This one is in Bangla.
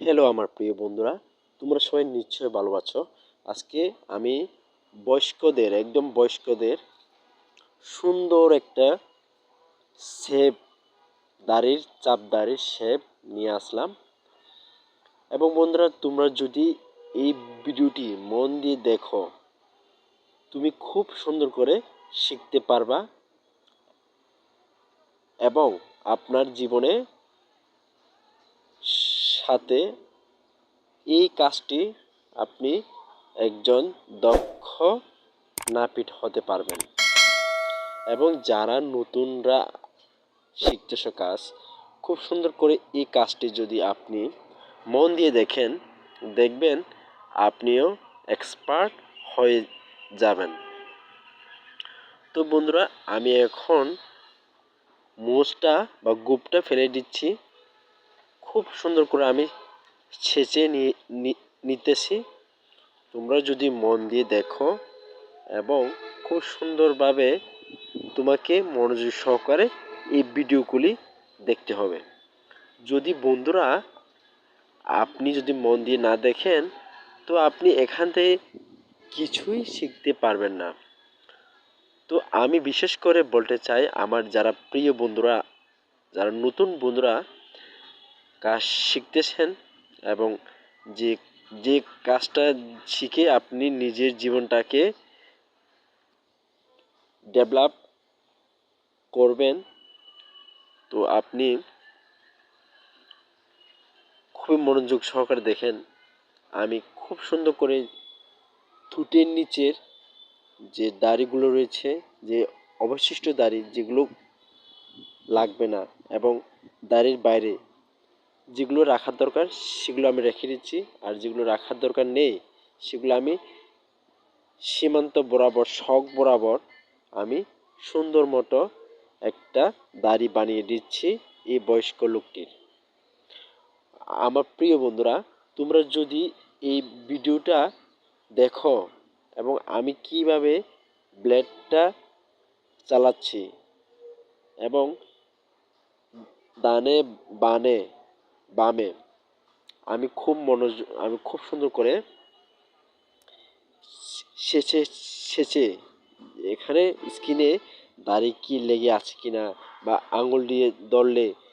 হ্যালো আমার প্রিয় বন্ধুরা, তোমরা সবাই নিশ্চয়ই ভালো আছো। আজকে আমি একদম বয়স্কদের সুন্দর একটা শেপ, দাড়ির শেপ নিয়ে আসলাম। এবং বন্ধুরা, তোমরা যদি এই ভিডিওটি মন দিয়ে দেখো, তুমি খুব সুন্দর করে শিখতে পারবা এবং আপনার জীবনে সাথে এই কাজটি আপনি একজন দক্ষ নাপিত হতে পারবেন। এবং যারা নতুনরা শিখতেছ কাজ, খুব সুন্দর করে এই কাজটি যদি আপনি মন দিয়ে দেখবেন আপনিও এক্সপার্ট হয়ে যাবেন। তো বন্ধুরা, আমি এখন মোচটা বা গোঁপটা ফেলে দিচ্ছি। খুব সুন্দর করে আমি ছেঁচে নিতেছি। তোমরা যদি মন দিয়ে দেখো এবং খুব সুন্দরভাবে তোমাকে মনোযোগ সহকারে এই ভিডিওগুলি দেখতে হবে। যদি বন্ধুরা আপনি যদি মন দিয়ে না দেখেন, তো আপনি এখান থেকে কিছুই শিখতে পারবেন না। তো আমি বিশেষ করে বলতে চাই, আমার যারা প্রিয় বন্ধুরা, যারা নতুন বন্ধুরা কাজ শিখতেছেন এবং যে যে কাজটা শিখে আপনি নিজের জীবনটাকে ডেভেলপ করবেন, তো আপনি খুবই মনোযোগ সহকারে দেখেন। আমি খুব সুন্দর করে ঠোঁটের নিচের যে দাড়িগুলো রয়েছে, যে অবশিষ্ট দাড়ি যেগুলো লাগবে না এবং দাড়ির বাইরে যেগুলো রাখার দরকার সেগুলো আমি রেখে দিচ্ছি, আর যেগুলো রাখার দরকার নেই সেগুলো আমি সীমান্ত বরাবর, শখ বরাবর আমি সুন্দর মতো একটা দাড়ি বানিয়ে দিচ্ছি এই বয়স্ক লোকটির। আমার প্রিয় বন্ধুরা, তোমরা যদি এই ভিডিওটা দেখো এবং আমি কিভাবে ব্লেডটা চালাচ্ছি এবং ডানে বামে আমি খুব সুন্দর করে সেচে এখানে স্কিনে দাড়ি কি লেগে আছে কিনা বা আঙুল দিয়ে ধরলে